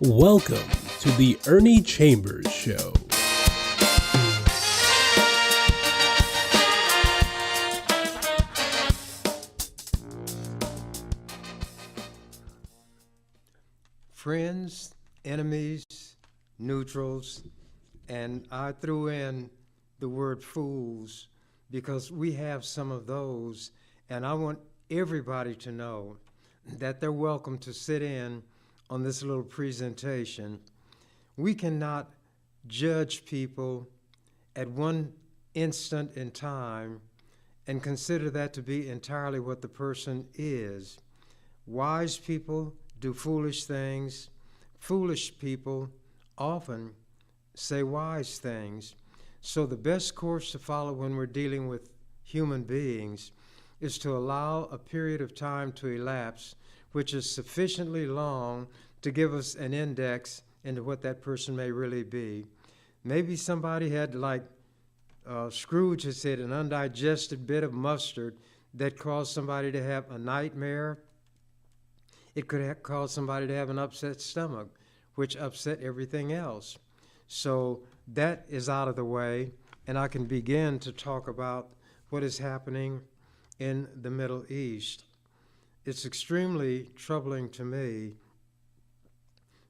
Welcome to the Ernie Chambers Show. Friends, enemies, neutrals, and I threw in the word fools because we have some of those, and I want everybody to know that they're welcome to sit in on this little presentation. We cannot judge people at one instant in time and consider that to be entirely what the person is. Wise people do foolish things. Foolish people often say wise things. So the best course to follow when we're dealing with human beings is to allow a period of time to elapse which is sufficiently long to give us an index into what that person may really be. Maybe somebody had, like Scrooge had said, an undigested bit of mustard that caused somebody to have a nightmare. It could have caused somebody to have an upset stomach, which upset everything else. So that is out of the way, and I can begin to talk about what is happening in the Middle East. It's extremely troubling to me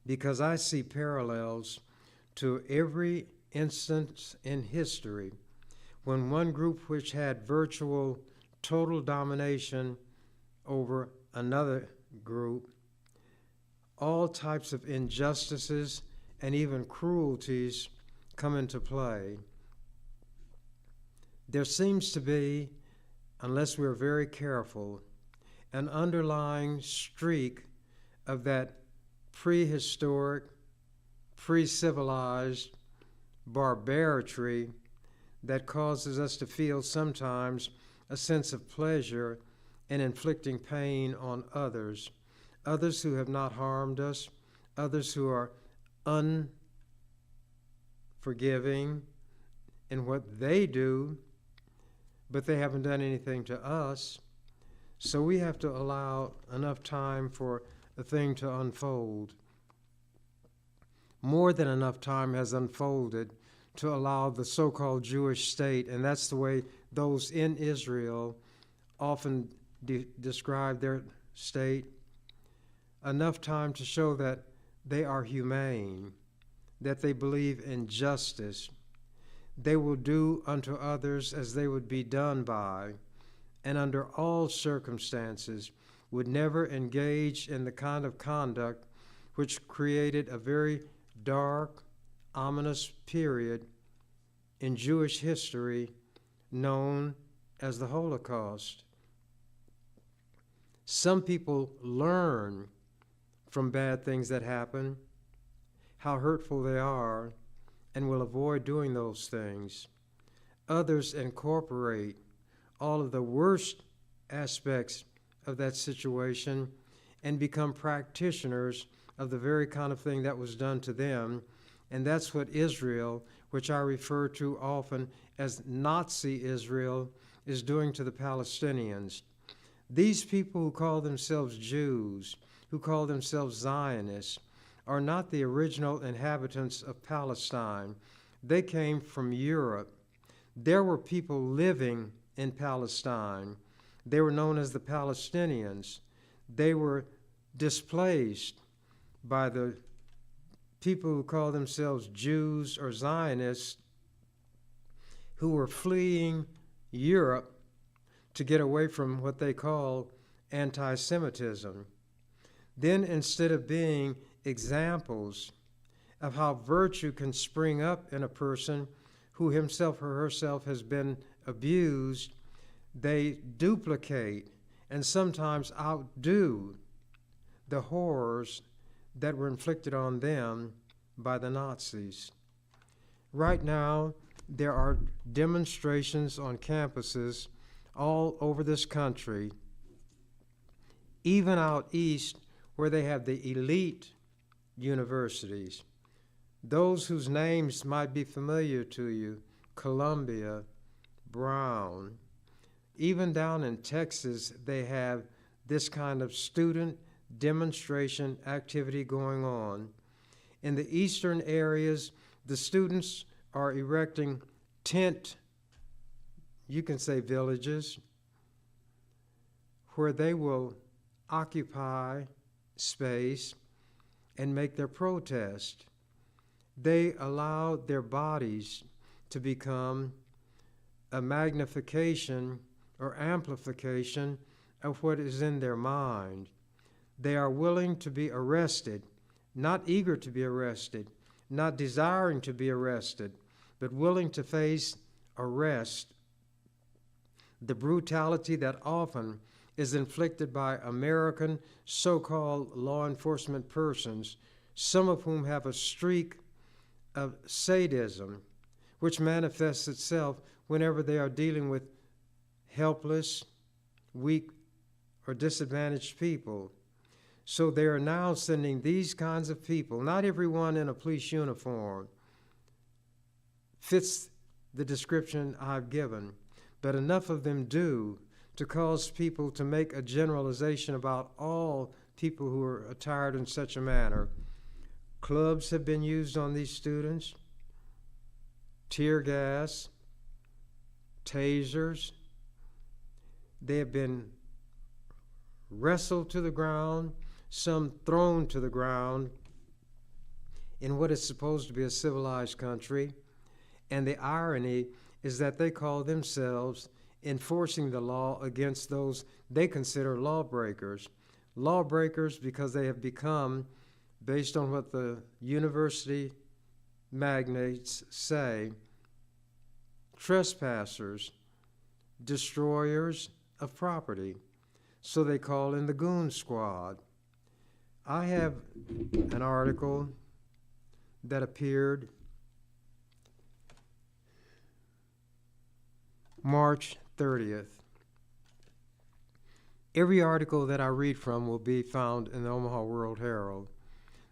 because I see parallels to every instance in history when one group which had virtual total domination over another group, all types of injustices and even cruelties come into play. There seems to be, unless we're very careful, an underlying streak of that prehistoric, pre-civilized barbarity that causes us to feel sometimes a sense of pleasure in inflicting pain on others who have not harmed us, others who are unforgiving in what they do, but they haven't done anything to us. So we have to allow enough time for the thing to unfold. More than enough time has unfolded to allow the so-called Jewish state, and that's the way those in Israel often describe their state, enough time to show that they are humane, that they believe in justice. They will do unto others as they would be done by, and under all circumstances would never engage in the kind of conduct which created a very dark, ominous period in Jewish history known as the Holocaust. Some people learn from bad things that happen, how hurtful they are, and will avoid doing those things. Others incorporate all of the worst aspects of that situation and become practitioners of the very kind of thing that was done to them. And that's what Israel, which I refer to often as Nazi Israel, is doing to the Palestinians. These people who call themselves Jews, who call themselves Zionists, are not the original inhabitants of Palestine. They came from Europe. There were people living in Palestine. They were known as the Palestinians. They were displaced by the people who call themselves Jews or Zionists who were fleeing Europe to get away from what they call anti-Semitism. Then, instead of being examples of how virtue can spring up in a person who himself or herself has been abused, they duplicate and sometimes outdo the horrors that were inflicted on them by the Nazis. Right now, there are demonstrations on campuses all over this country, even out east where they have the elite universities, those whose names might be familiar to you, Columbia, Brown. Even down in Texas, they have this kind of student demonstration activity going on. In the eastern areas, the students are erecting tent, you can say villages, where they will occupy space and make their protest. They allow their bodies to become a magnification or amplification of what is in their mind. They are willing to be arrested, not eager to be arrested, not desiring to be arrested, but willing to face arrest. The brutality that often is inflicted by American so-called law enforcement persons, some of whom have a streak of sadism, which manifests itself whenever they are dealing with helpless, weak, or disadvantaged people. So they are now sending these kinds of people, not everyone in a police uniform fits the description I've given, but enough of them do to cause people to make a generalization about all people who are attired in such a manner. Clubs have been used on these students, tear gas, tasers. They have been wrestled to the ground, some thrown to the ground in what is supposed to be a civilized country. And the irony is that they call themselves enforcing the law against those they consider lawbreakers. Lawbreakers because they have become, based on what the university magnates say, trespassers, destroyers of property. So they call in the goon squad. I have an article that appeared March 30th. Every article that I read from will be found in the Omaha World Herald.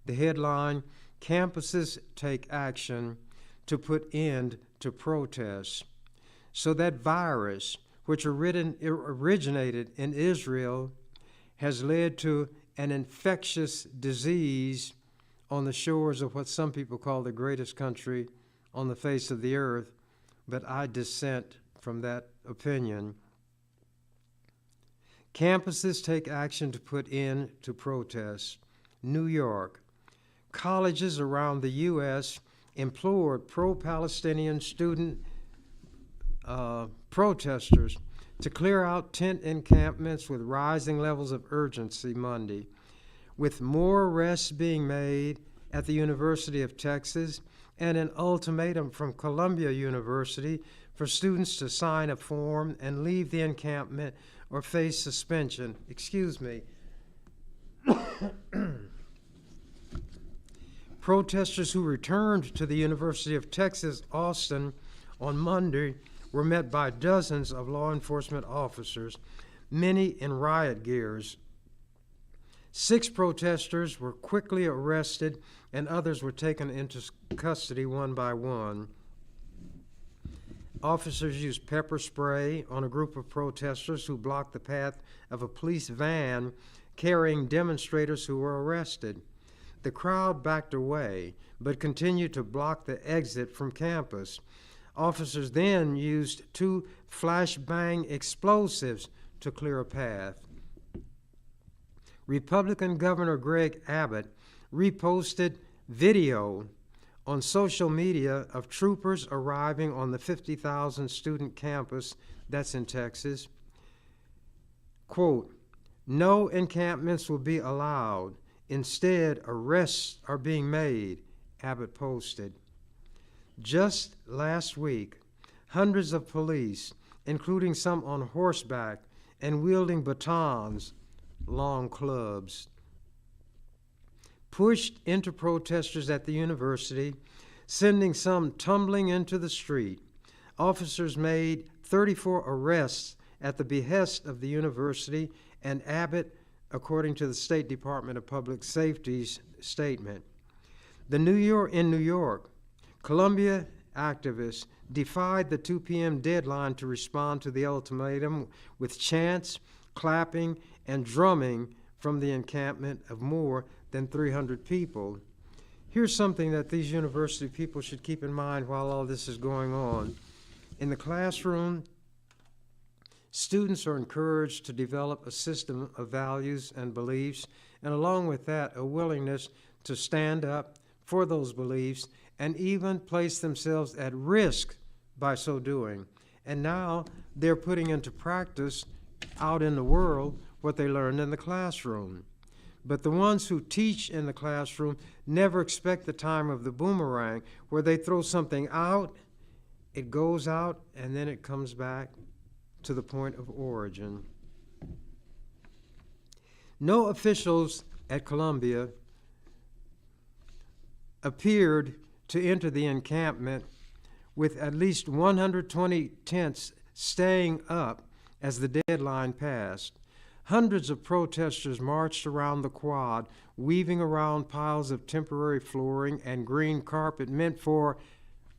The headline, "Campuses Take Action to Put End to Protests." So that virus, which originated in Israel, has led to an infectious disease on the shores of what some people call the greatest country on the face of the earth, but I dissent from that opinion. Campuses take action to put in to protests. New York. Colleges around the U.S. implored pro-Palestinian student protesters to clear out tent encampments with rising levels of urgency Monday, with more arrests being made at the University of Texas and an ultimatum from Columbia University for students to sign a form and leave the encampment or face suspension. Excuse me. Protesters who returned to the University of Texas, Austin, on Monday were met by dozens of law enforcement officers, many in riot gears. 6 protesters were quickly arrested and others were taken into custody one by one. Officers used pepper spray on a group of protesters who blocked the path of a police van carrying demonstrators who were arrested. The crowd backed away, but continued to block the exit from campus. Officers then used 2 flashbang explosives to clear a path. Republican Governor Greg Abbott reposted video on social media of troopers arriving on the 50,000 student campus that's in Texas. Quote, "No encampments will be allowed. Instead, arrests are being made," Abbott posted. Just last week, hundreds of police, including some on horseback and wielding batons, long clubs, pushed into protesters at the university, sending some tumbling into the street. Officers made 34 arrests at the behest of the university and Abbott, according to the State Department of Public Safety's statement. In New York, Columbia activists defied the 2 p.m. deadline to respond to the ultimatum with chants, clapping, and drumming from the encampment of more than 300 people. Here's something that these university people should keep in mind while all this is going on. In the classroom, students are encouraged to develop a system of values and beliefs, and along with that, a willingness to stand up for those beliefs and even place themselves at risk by so doing. And now they're putting into practice out in the world what they learned in the classroom. But the ones who teach in the classroom never expect the time of the boomerang, where they throw something out, it goes out, and then it comes back to the point of origin. No officials at Columbia appeared to enter the encampment with at least 120 tents staying up as the deadline passed. Hundreds of protesters marched around the quad, weaving around piles of temporary flooring and green carpet meant for,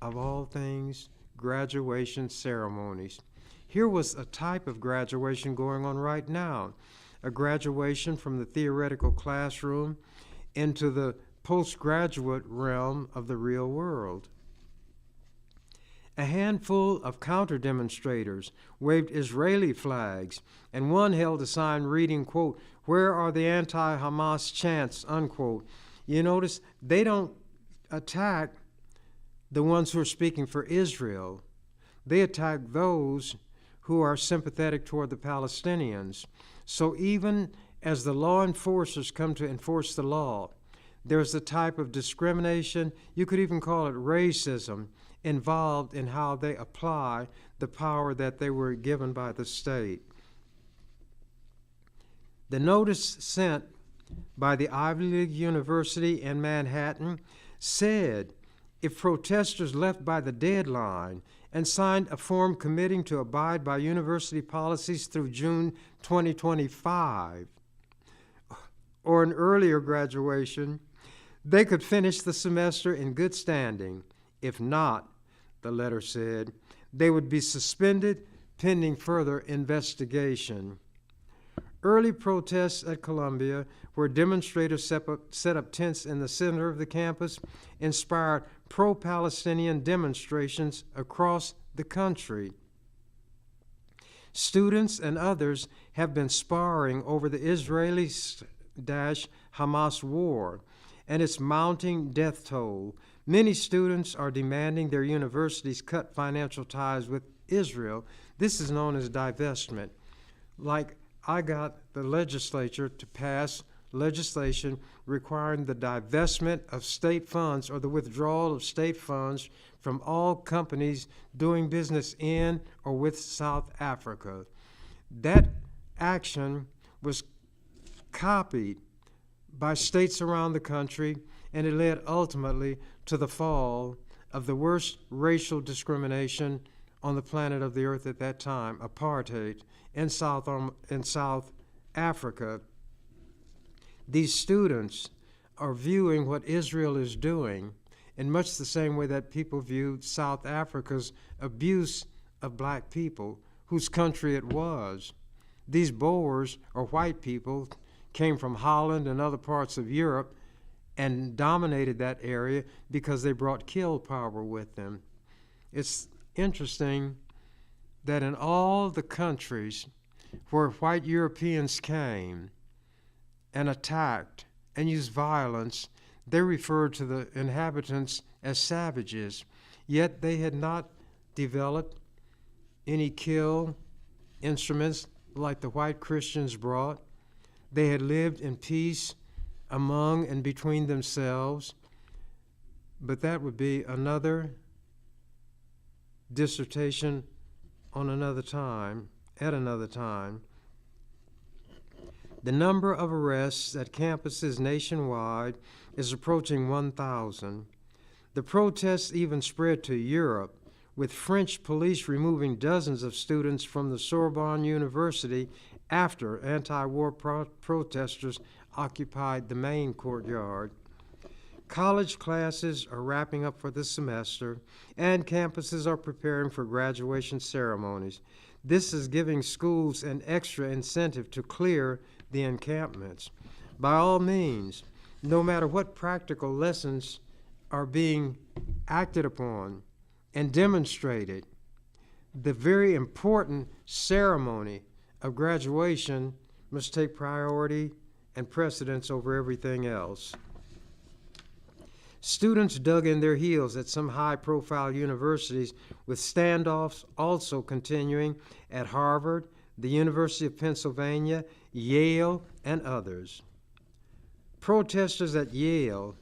of all things, graduation ceremonies. Here was a type of graduation going on right now, a graduation from the theoretical classroom into the postgraduate realm of the real world. A handful of counter-demonstrators waved Israeli flags, and one held a sign reading, quote, "Where are the anti-Hamas chants," unquote. You notice they don't attack the ones who are speaking for Israel. They attack those who are sympathetic toward the Palestinians. So even as the law enforcers come to enforce the law, there's a type of discrimination, you could even call it racism, involved in how they apply the power that they were given by the state. The notice sent by the Ivy League University in Manhattan said if protesters left by the deadline and signed a form committing to abide by university policies through June 2025, or an earlier graduation, they could finish the semester in good standing. If not, the letter said, they would be suspended pending further investigation. Early protests at Columbia, where demonstrators set up tents in the center of the campus, inspired pro-Palestinian demonstrations across the country. Students and others have been sparring over the Israeli-Hamas war and its mounting death toll. Many students are demanding their universities cut financial ties with Israel. This is known as divestment. Like I got the legislature to pass legislation requiring the divestment of state funds or the withdrawal of state funds from all companies doing business in or with South Africa. That action was copied by states around the country, and it led ultimately to the fall of the worst racial discrimination on the planet of the earth at that time, apartheid, in South Africa. These students are viewing what Israel is doing in much the same way that people viewed South Africa's abuse of black people, whose country it was. These Boers, or white people, came from Holland and other parts of Europe and dominated that area because they brought kill power with them. It's interesting that in all the countries where white Europeans came and attacked and used violence, they referred to the inhabitants as savages, yet they had not developed any kill instruments like the white Christians brought. They had lived in peace among and between themselves, but that would be another dissertation on another time, at another time. The number of arrests at campuses nationwide is approaching 1,000. The protests even spread to Europe, with French police removing dozens of students from the Sorbonne University after anti-war protesters occupied the main courtyard. College classes are wrapping up for the semester, and campuses are preparing for graduation ceremonies. This is giving schools an extra incentive to clear the encampments. By all means, no matter what practical lessons are being acted upon and demonstrated, the very important ceremony of graduation must take priority and precedence over everything else. Students dug in their heels at some high-profile universities, with standoffs also continuing at Harvard, the University of Pennsylvania, Yale, and others. Protesters at Yale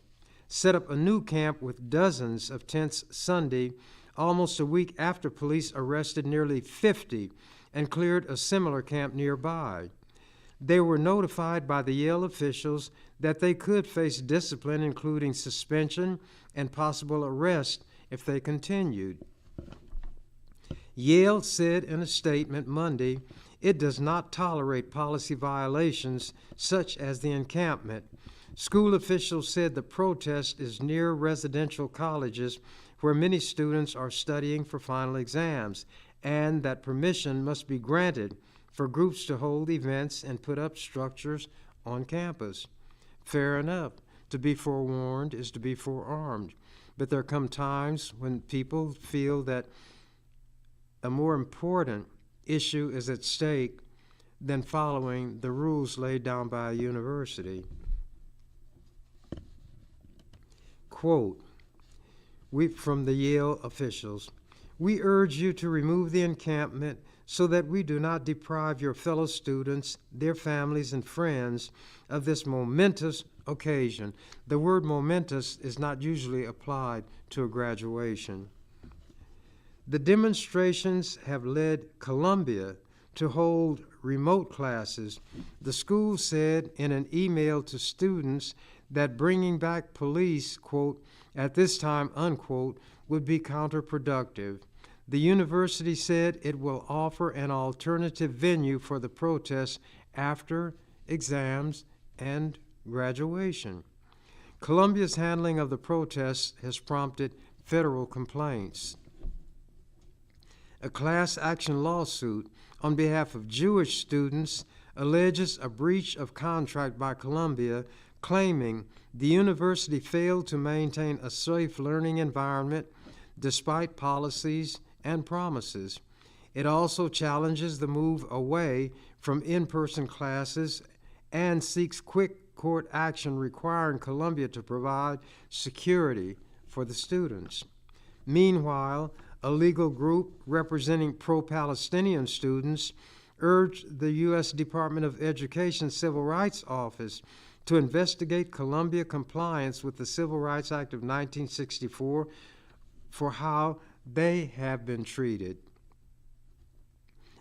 set up a new camp with dozens of tents Sunday, almost a week after police arrested nearly 50 and cleared a similar camp nearby. They were notified by the Yale officials that they could face discipline, including suspension and possible arrest if they continued. Yale said in a statement Monday it does not tolerate policy violations such as the encampment. School officials said the protest is near residential colleges where many students are studying for final exams, and that permission must be granted for groups to hold events and put up structures on campus. Fair enough. To be forewarned is to be forearmed. But there come times when people feel that a more important issue is at stake than following the rules laid down by a university. Quote, from the Yale officials, "We urge you to remove the encampment so that we do not deprive your fellow students, their families, and friends of this momentous occasion." The word momentous is not usually applied to a graduation. The demonstrations have led Columbia to hold remote classes. The school said in an email to students that bringing back police, quote, "at this time," unquote, would be counterproductive. The university said it will offer an alternative venue for the protests after exams and graduation. Columbia's handling of the protests has prompted federal complaints. A class action lawsuit on behalf of Jewish students alleges a breach of contract by Columbia, claiming the university failed to maintain a safe learning environment despite policies and promises. It also challenges the move away from in-person classes and seeks quick court action requiring Columbia to provide security for the students. Meanwhile, a legal group representing pro-Palestinian students urged the U.S. Department of Education Civil Rights Office to investigate Columbia compliance with the Civil Rights Act of 1964 for how they have been treated.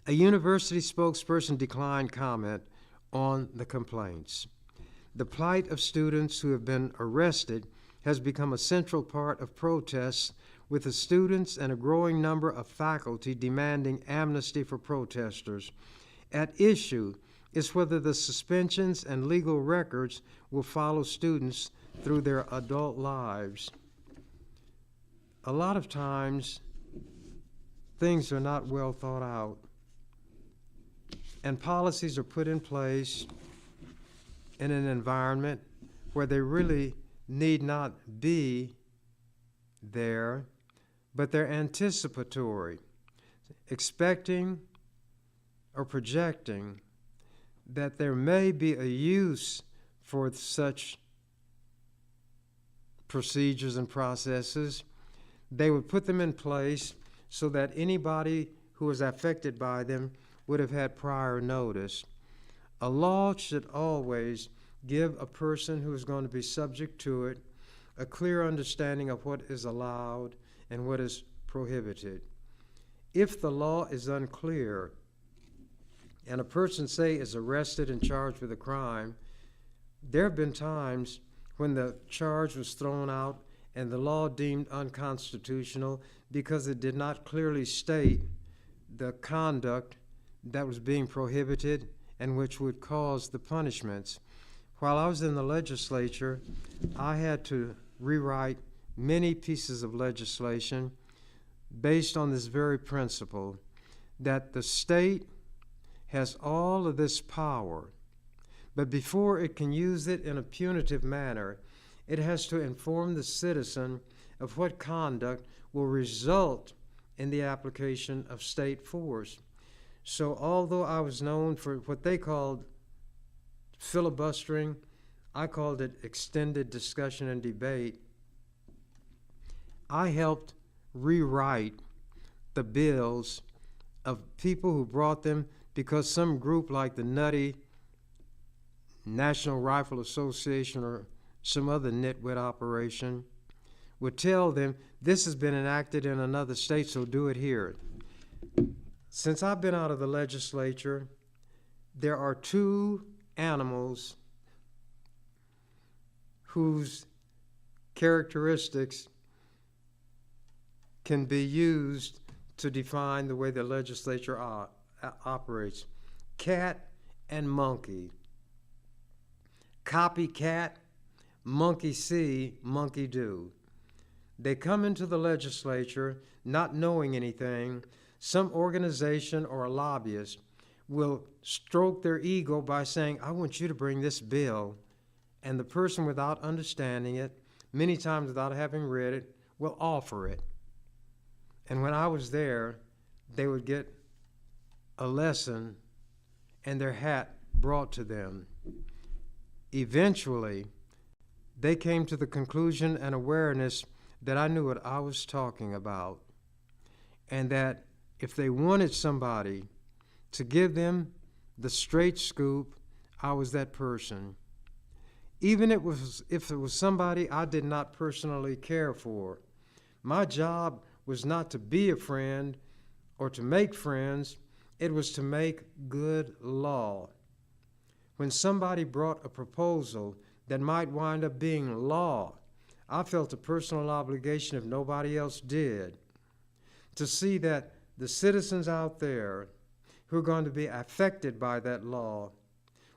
A university spokesperson declined comment on the complaints. The plight of students who have been arrested has become a central part of protests, with the students and a growing number of faculty demanding amnesty for protesters. At issue is whether the suspensions and legal records will follow students through their adult lives. A lot of times, things are not well thought out, and policies are put in place in an environment where they really need not be there, but they're anticipatory, expecting or projecting that there may be a use for such procedures and processes. They would put them in place so that anybody who was affected by them would have had prior notice. A law should always give a person who is going to be subject to it a clear understanding of what is allowed and what is prohibited. If the law is unclear and a person, say, is arrested and charged with a crime, there have been times when the charge was thrown out and the law deemed unconstitutional because it did not clearly state the conduct that was being prohibited and which would cause the punishments. While I was in the legislature, I had to rewrite many pieces of legislation based on this very principle, that the state has all of this power, but before it can use it in a punitive manner, It has to inform the citizen of what conduct will result in the application of state force. So although I was known for what they called filibustering, I called it extended discussion and debate. I helped rewrite the bills of people who brought them because some group like the nutty National Rifle Association or some other nitwit operation would tell them this has been enacted in another state, so do it here. Since I've been out of the legislature, there are two animals whose characteristics can be used to define the way the legislature operates. Cat and monkey. Copycat, monkey see, monkey do. They come into the legislature not knowing anything. Some organization or a lobbyist will stroke their ego by saying, I want you to bring this bill. And the person, without understanding it, many times without having read it, will offer it. And when I was there, they would get a lesson and their hat brought to them. Eventually, they came to the conclusion and awareness that I knew what I was talking about, and that if they wanted somebody to give them the straight scoop, I was that person. Even if it was somebody I did not personally care for. My job was not to be a friend or to make friends. It was to make good law. When somebody brought a proposal that might wind up being law, I felt a personal obligation, if nobody else did, to see that the citizens out there who are going to be affected by that law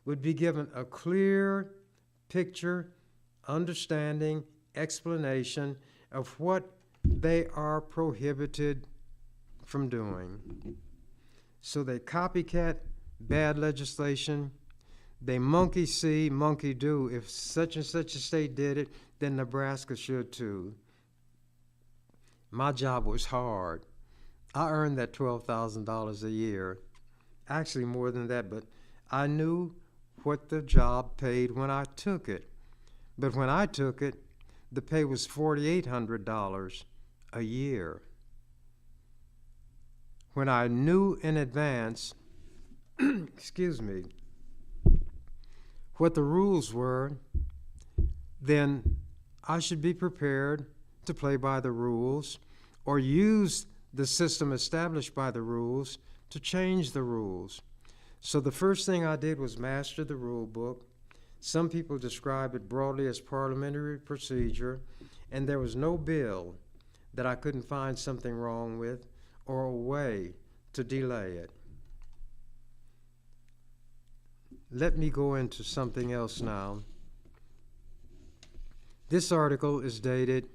would be given a clear picture, understanding, explanation of what they are prohibited from doing. So they copycat bad legislation. They monkey see, monkey do. If such and such a state did it, then Nebraska should too. My job was hard. I earned that $12,000 a year. Actually more than that, but I knew what the job paid when I took it. But when I took it, the pay was $4,800 a year. When I knew in advance, excuse me, what the rules were, then I should be prepared to play by the rules or use the system established by the rules to change the rules. So the first thing I did was master the rule book. Some people describe it broadly as parliamentary procedure, and there was no bill that I couldn't find something wrong with or a way to delay it. Let me go into something else now. This article is dated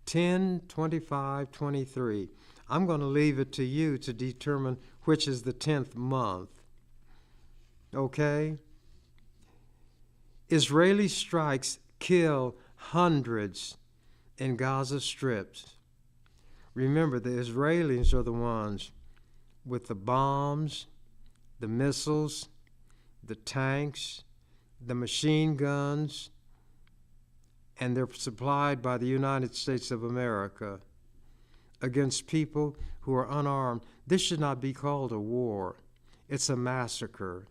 10/25/23. I'm going to leave it to you to determine which is the 10th month. Okay? Israeli strikes kill hundreds in Gaza strips. Remember, the Israelis are the ones with the bombs, the missiles, the tanks, the machine guns, and they're supplied by the United States of America against people who are unarmed. This should not be called a war. It's a massacre.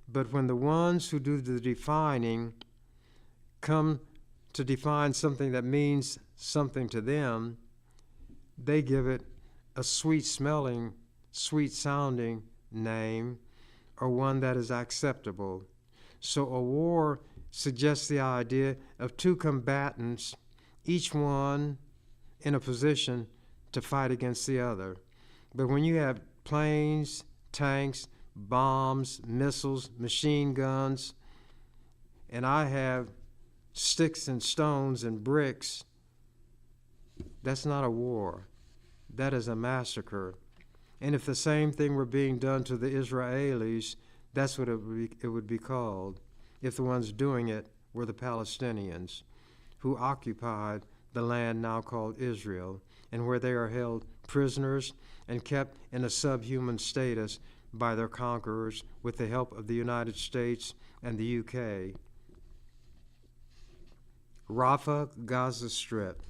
But when the ones who do the defining come to define something that means something to them, they give it a sweet-smelling, sweet-sounding name, or one that is acceptable. So a war suggests the idea of two combatants, each one in a position to fight against the other. But when you have planes, tanks, bombs, missiles, machine guns, and I have sticks and stones and bricks, that's not a war. That is a massacre. And if the same thing were being done to the Israelis, that's what it would be called, if the ones doing it were the Palestinians, who occupied the land now called Israel, and where they are held prisoners and kept in a subhuman status by their conquerors with the help of the United States and the UK. Rafah, Gaza Strip.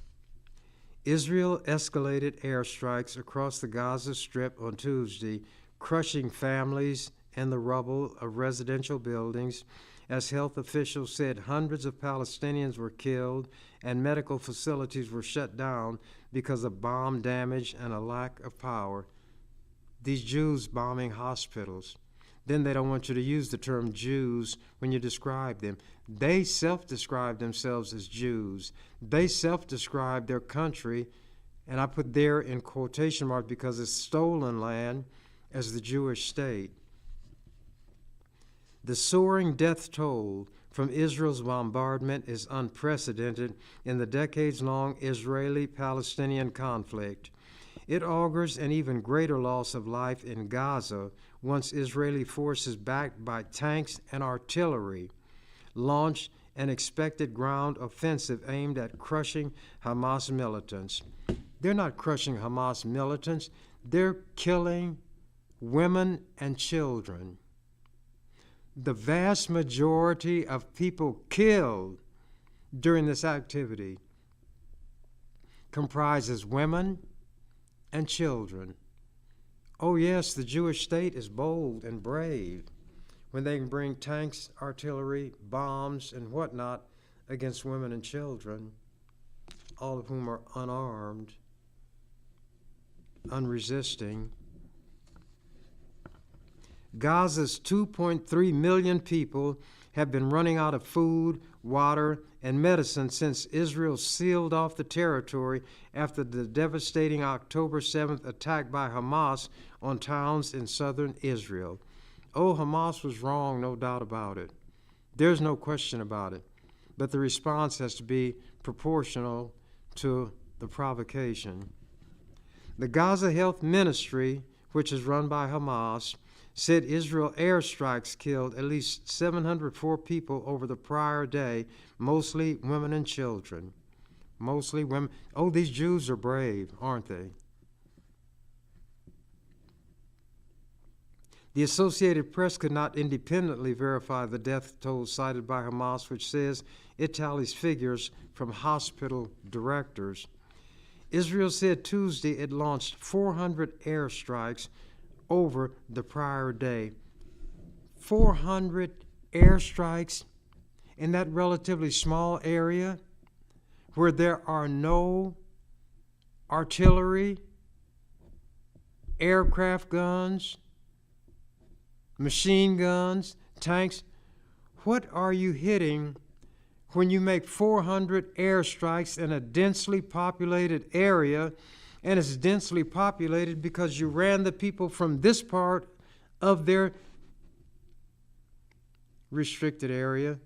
Israel escalated airstrikes across the Gaza Strip on Tuesday, crushing families and the rubble of residential buildings. As health officials said, hundreds of Palestinians were killed and medical facilities were shut down because of bomb damage and a lack of power. These Jews bombing hospitals. Then they don't want you to use the term Jews when you describe them. They self-describe themselves as Jews. They self-describe their country, and I put there in quotation marks because it's stolen land, as the Jewish state. The soaring death toll from Israel's bombardment is unprecedented in the decades-long Israeli-Palestinian conflict. It augurs an even greater loss of life in Gaza once Israeli forces backed by tanks and artillery launched an expected ground offensive aimed at crushing Hamas militants. They're not crushing Hamas militants, they're killing women and children. The vast majority of people killed during this activity comprises women and children. Oh yes, the Jewish state is bold and brave when they can bring tanks, artillery, bombs, and whatnot against women and children, all of whom are unarmed, unresisting. Gaza's 2.3 million people have been running out of food, water, and medicine since Israel sealed off the territory after the devastating October 7th attack by Hamas on towns in southern Israel. Oh, Hamas was wrong, no doubt about it. There's no question about it. But the response has to be proportional to the provocation. The Gaza Health Ministry, which is run by Hamas, said Israel airstrikes killed at least 704 people over the prior day, mostly women and children. Mostly women. Oh, these Jews are brave, aren't they? The Associated Press could not independently verify the death toll cited by Hamas, which says it tallies figures from hospital directors. Israel said Tuesday it launched 400 airstrikes over the prior day. 400 airstrikes in that relatively small area where there are no artillery, aircraft guns, machine guns, tanks. What are you hitting when you make 400 airstrikes in a densely populated area? And it's densely populated because you ran the people from this part of their restricted area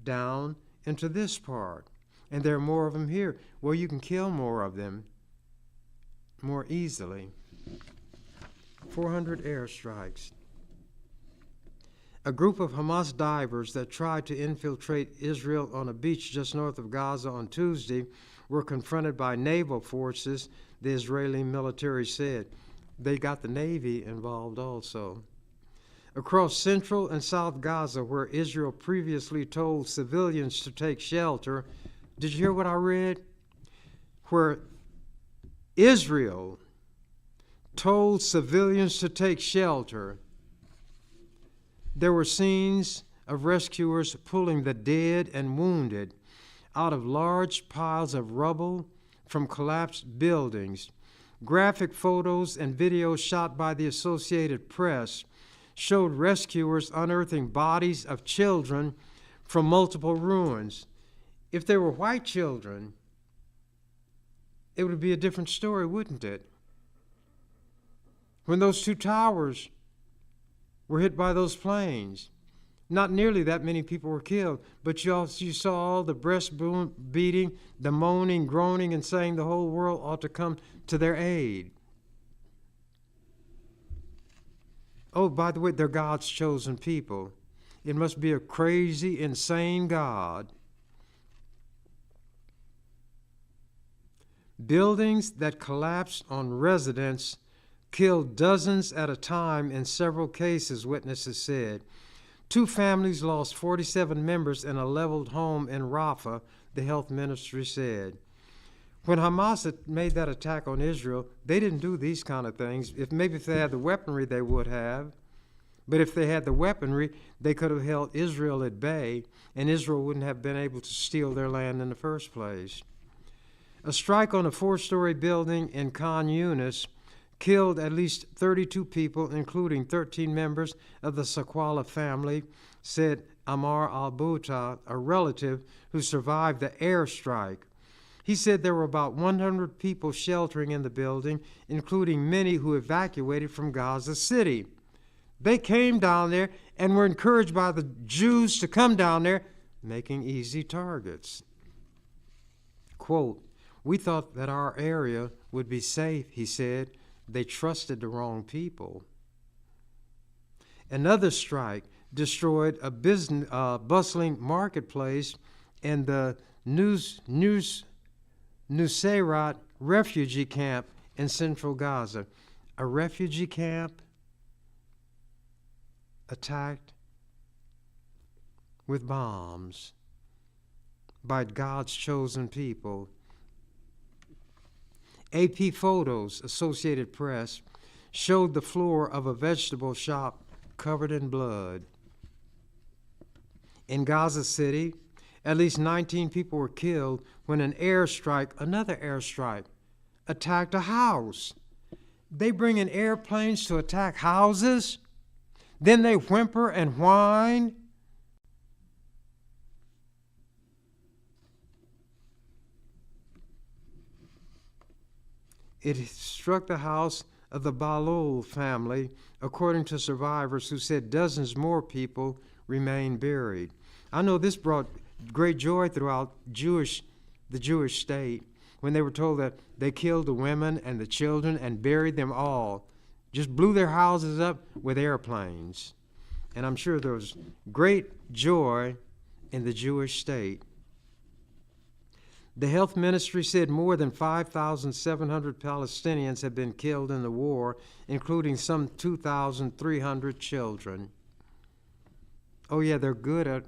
down into this part. And there are more of them here. Well, you can kill more of them more easily. 400 airstrikes. A group of Hamas divers that tried to infiltrate Israel on a beach just north of Gaza on Tuesday were confronted by naval forces, the Israeli military said. They got the Navy involved also. Across central and south Gaza, where Israel previously told civilians to take shelter, did you hear what I read? Where Israel told civilians to take shelter, there were scenes of rescuers pulling the dead and wounded out of large piles of rubble from collapsed buildings. Graphic photos and videos shot by the Associated Press showed rescuers unearthing bodies of children from multiple ruins. If they were white children, it would be a different story, wouldn't it? When those two towers were hit by those planes, not nearly that many people were killed, but you saw all the breast beating, the moaning, groaning, and saying the whole world ought to come to their aid. Oh, by the way, they're God's chosen people. It must be a crazy, insane God Buildings that collapsed on residents killed dozens at a time in several cases, witnesses said. 2 families lost 47 members in a leveled home in Rafah, the health ministry said. When Hamas had made that attack on Israel, they didn't do these kind of things. If they had the weaponry, they would have. But if they had the weaponry, they could have held Israel at bay, and Israel wouldn't have been able to steal their land in the first place. A strike on a 4-story building in Khan Yunis killed at least 32 people, including 13 members of the Sakwala family, said Amar al-Bouta, a relative who survived the airstrike. He said there were about 100 people sheltering in the building, including many who evacuated from Gaza City. They came down there and were encouraged by the Jews to come down there, making easy targets. Quote, "We thought that our area would be safe," he said. "They trusted the wrong people." Another strike destroyed a bustling marketplace in the Nusayrat refugee camp in central Gaza. A refugee camp attacked with bombs by God's chosen people. AP photos, Associated Press, showed the floor of a vegetable shop covered in blood. In Gaza City, at least 19 people were killed when another airstrike, attacked a house. They bring in airplanes to attack houses? Then they whimper and whine? It struck the house of the Balul family, according to survivors who said dozens more people remain buried. I know this brought great joy throughout the Jewish state when they were told that they killed the women and the children and buried them all, just blew their houses up with airplanes. And I'm sure there was great joy in the Jewish state. The health ministry said more than 5,700 Palestinians have been killed in the war, including some 2,300 children. Oh yeah, they're good at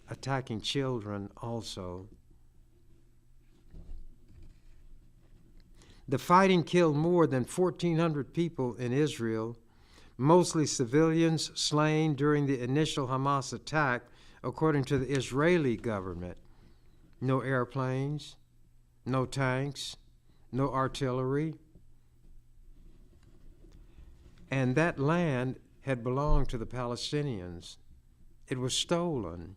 attacking children also. The fighting killed more than 1,400 people in Israel, mostly civilians slain during the initial Hamas attack, according to the Israeli government. No airplanes, no tanks, no artillery. And that land had belonged to the Palestinians. It was stolen.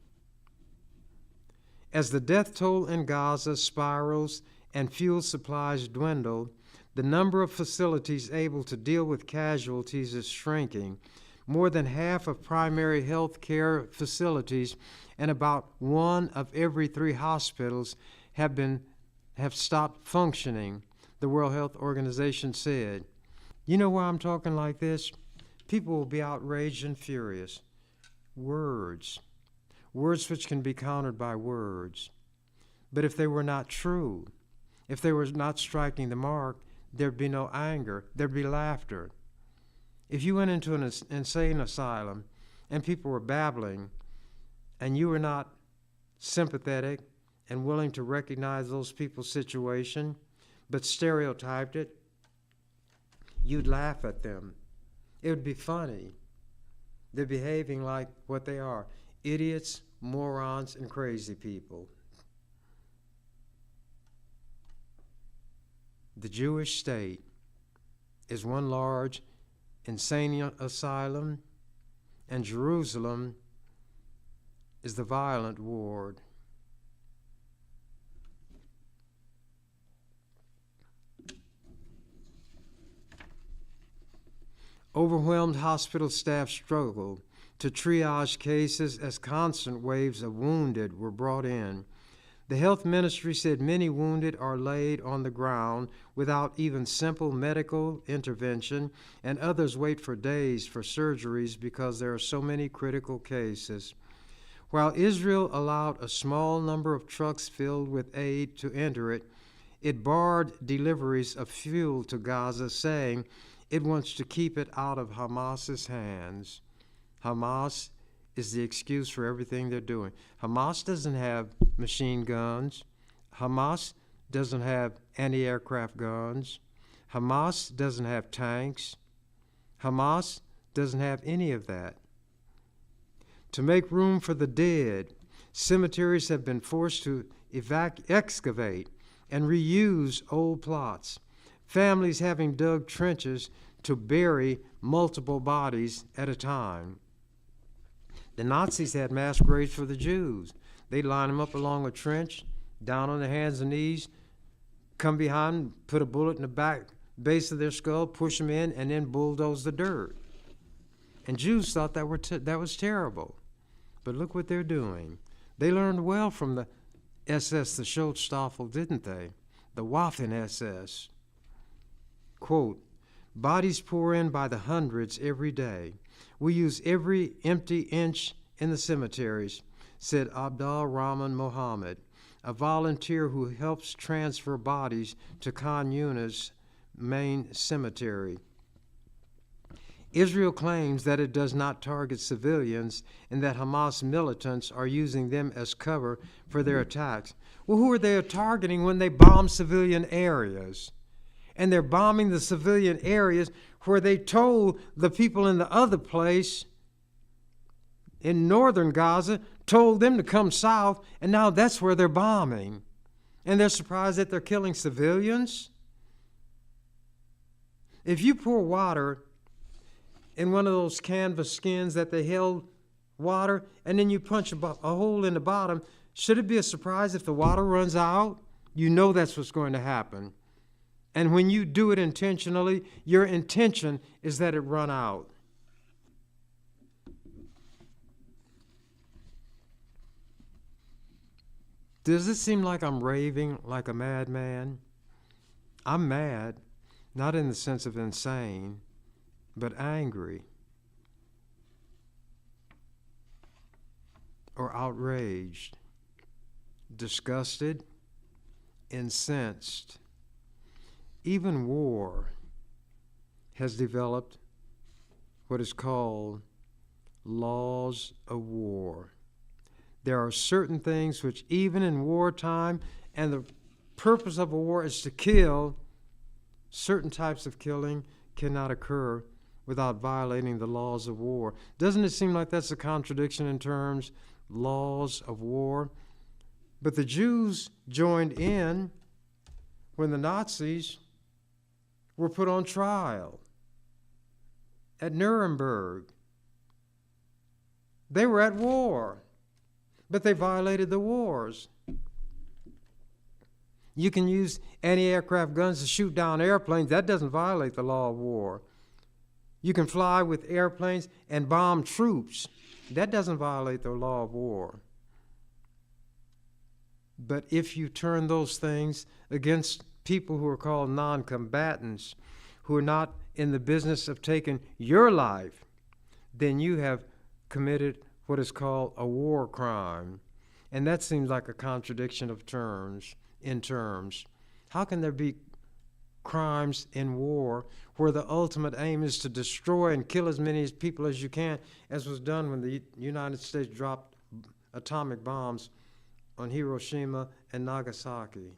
As the death toll in Gaza spirals and fuel supplies dwindle, the number of facilities able to deal with casualties is shrinking. More than half of primary health care facilities and about 1 of every 3 hospitals have stopped functioning, the World Health Organization said. You know why I'm talking like this? People will be outraged and furious. Words which can be countered by words. But if they were not true, if they were not striking the mark, there'd be no anger, there'd be laughter. If you went into an insane asylum and people were babbling and you were not sympathetic and willing to recognize those people's situation, but stereotyped it, you'd laugh at them. It would be funny. They're behaving like what they are, idiots, morons, and crazy people. The Jewish state is one large insane asylum, and Jerusalem is the violent ward. Overwhelmed hospital staff struggled to triage cases as constant waves of wounded were brought in. The health ministry said many wounded are laid on the ground without even simple medical intervention, and others wait for days for surgeries because there are so many critical cases. While Israel allowed a small number of trucks filled with aid to enter it, it barred deliveries of fuel to Gaza, saying it wants to keep it out of Hamas's hands. Hamas is the excuse for everything they're doing. Hamas doesn't have machine guns. Hamas doesn't have anti-aircraft guns. Hamas doesn't have tanks. Hamas doesn't have any of that. To make room for the dead, cemeteries have been forced to excavate and reuse old plots, families having dug trenches to bury multiple bodies at a time. The Nazis had mass graves for the Jews. They'd line them up along a trench, down on their hands and knees, come behind, put a bullet in the back base of their skull, push them in, and then bulldoze the dirt. And Jews thought that was terrible. But look what they're doing. They learned well from the SS, the Schutzstaffel, didn't they? The Waffen-SS. Quote, bodies pour in by the hundreds every day. We use every empty inch in the cemeteries, said Abdul Rahman Mohammed, a volunteer who helps transfer bodies to Khan Yunis main cemetery. Israel claims that it does not target civilians and that Hamas militants are using them as cover for their attacks. Well, who are they targeting when they bomb civilian areas? And they're bombing the civilian areas where they told the people in the other place in northern Gaza, told them to come south, and now that's where they're bombing. And they're surprised that they're killing civilians? If you pour water in one of those canvas skins that they held water, and then you punch a hole in the bottom, should it be a surprise if the water runs out? You know that's what's going to happen. And when you do it intentionally, your intention is that it run out. Does it seem like I'm raving like a madman? I'm mad, not in the sense of insane, but angry or outraged, disgusted, incensed. Even war has developed what is called laws of war. There are certain things which, even in wartime, and the purpose of a war is to kill, certain types of killing cannot occur without violating the laws of war. Doesn't it seem like that's a contradiction in terms, laws of war? But the Jews joined in when the Nazis were put on trial at Nuremberg. They were at war, but they violated the wars. You can use anti-aircraft guns to shoot down airplanes. That doesn't violate the law of war. You can fly with airplanes and bomb troops. That doesn't violate the law of war. But if you turn those things against people who are called non-combatants, who are not in the business of taking your life, then you have committed what is called a war crime. And that seems like a contradiction of terms, in terms. How can there be crimes in war where the ultimate aim is to destroy and kill as many people as you can, as was done when the United States dropped atomic bombs on Hiroshima and Nagasaki?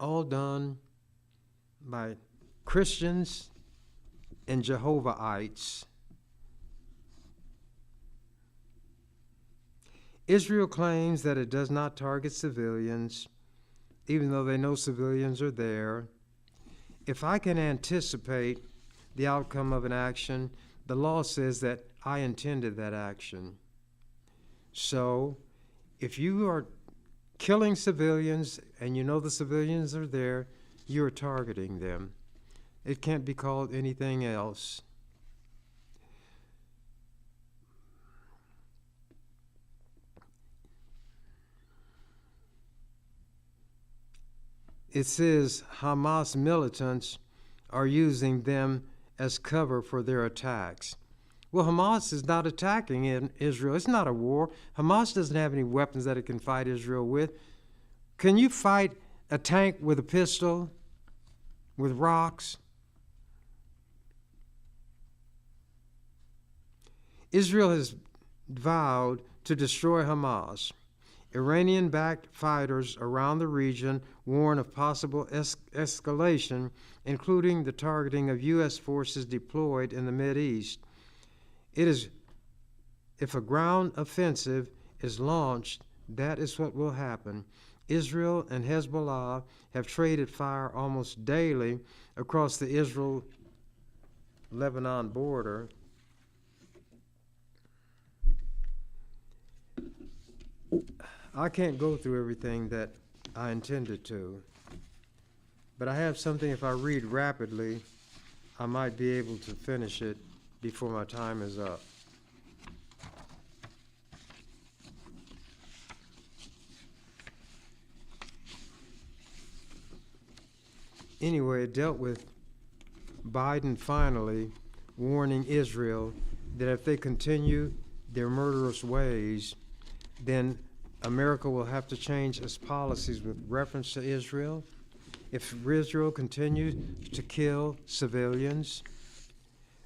All done by Christians and Jehovahites. Israel claims that it does not target civilians, even though they know civilians are there. If I can anticipate the outcome of an action, the law says that I intended that action. So, if you are killing civilians and you know the civilians are there, you're targeting them. It can't be called anything else. It says Hamas militants are using them as cover for their attacks. Well, Hamas is not attacking in Israel. It's not a war. Hamas doesn't have any weapons that it can fight Israel with. Can you fight a tank with a pistol, with rocks? Israel has vowed to destroy Hamas. Iranian-backed fighters around the region warn of possible escalation, including the targeting of U.S. forces deployed in the Mideast. If a ground offensive is launched, that is what will happen. Israel and Hezbollah have traded fire almost daily across the Israel-Lebanon border. I can't go through everything that I intended to, but I have something. If I read rapidly, I might be able to finish it before my time is up. Anyway, it dealt with Biden finally warning Israel that if they continue their murderous ways, then America will have to change its policies with reference to Israel. If Israel continues to kill civilians,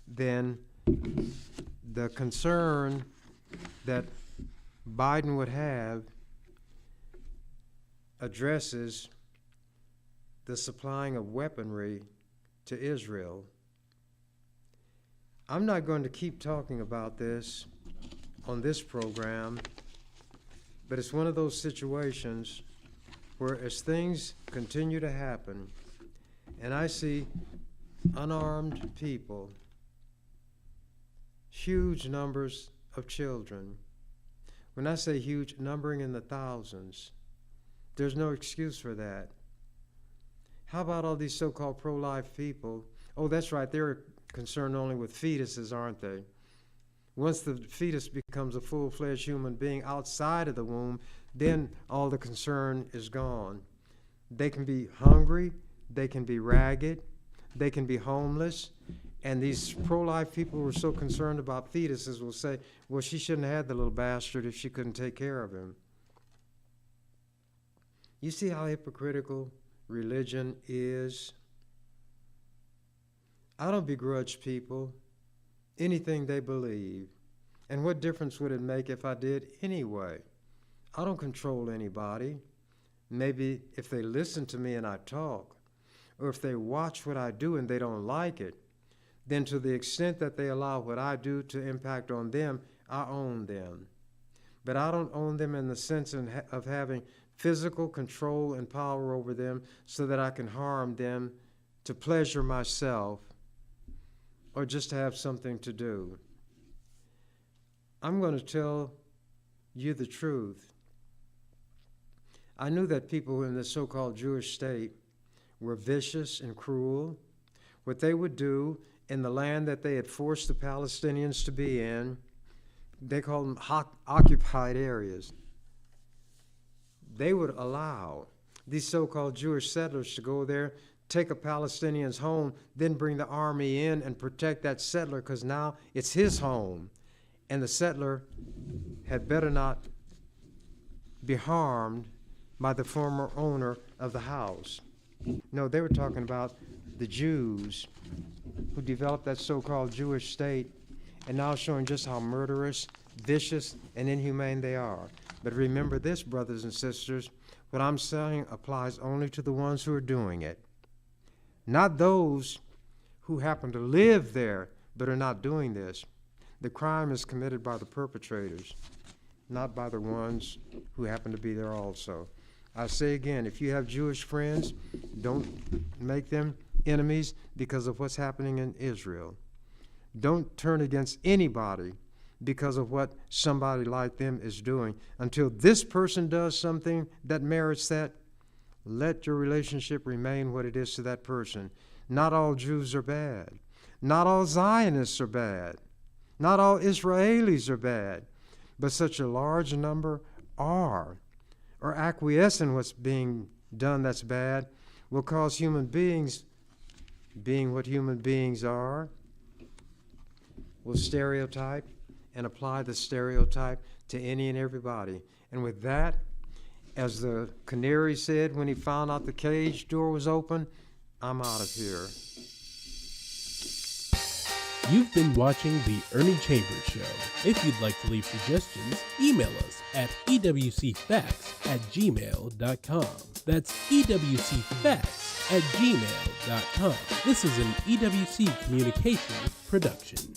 then the concern that Biden would have addresses the supplying of weaponry to Israel. I'm not going to keep talking about this on this program, but it's one of those situations where as things continue to happen, and I see unarmed people, huge numbers of children. When I say huge, numbering in the thousands, there's no excuse for that. How about all these so-called pro-life people? Oh, that's right, they're concerned only with fetuses, aren't they? Once the fetus becomes a full-fledged human being outside of the womb, then all the concern is gone. They can be hungry, they can be ragged, they can be homeless, and these pro-life people who are so concerned about fetuses will say, well, she shouldn't have had the little bastard if she couldn't take care of him. You see how hypocritical religion is? I don't begrudge people anything they believe. And what difference would it make if I did anyway? I don't control anybody. Maybe if they listen to me and I talk, or if they watch what I do and they don't like it, then to the extent that they allow what I do to impact on them, I own them. But I don't own them in the sense of having physical control and power over them so that I can harm them to pleasure myself or just to have something to do. I'm going to tell you the truth. I knew that people in the so-called Jewish state were vicious and cruel. What they would do in the land that they had forced the Palestinians to be in, they call them occupied areas. They would allow these so-called Jewish settlers to go there, take a Palestinian's home, then bring the army in and protect that settler because now it's his home. And the settler had better not be harmed by the former owner of the house. No, they were talking about the Jews who developed that so-called Jewish state and now showing just how murderous, vicious, and inhumane they are. But remember this, brothers and sisters, what I'm saying applies only to the ones who are doing it, not those who happen to live there but are not doing this. The crime is committed by the perpetrators, not by the ones who happen to be there also. I say again, if you have Jewish friends, don't make them enemies because of what's happening in Israel. Don't turn against anybody because of what somebody like them is doing. Until this person does something that merits that, let your relationship remain what it is to that person. Not all Jews are bad. Not all Zionists are bad. Not all Israelis are bad. But such a large number are, or acquiesce in what's being done that's bad, will cause human beings, being what human beings are, will stereotype and apply the stereotype to any and everybody. And with that, as the canary said when he found out the cage door was open, I'm out of here. You've been watching The Ernie Chambers Show. If you'd like to leave suggestions, email us at ewcfacts@gmail.com. That's ewcfacts@gmail.com. This is an EWC Communications production.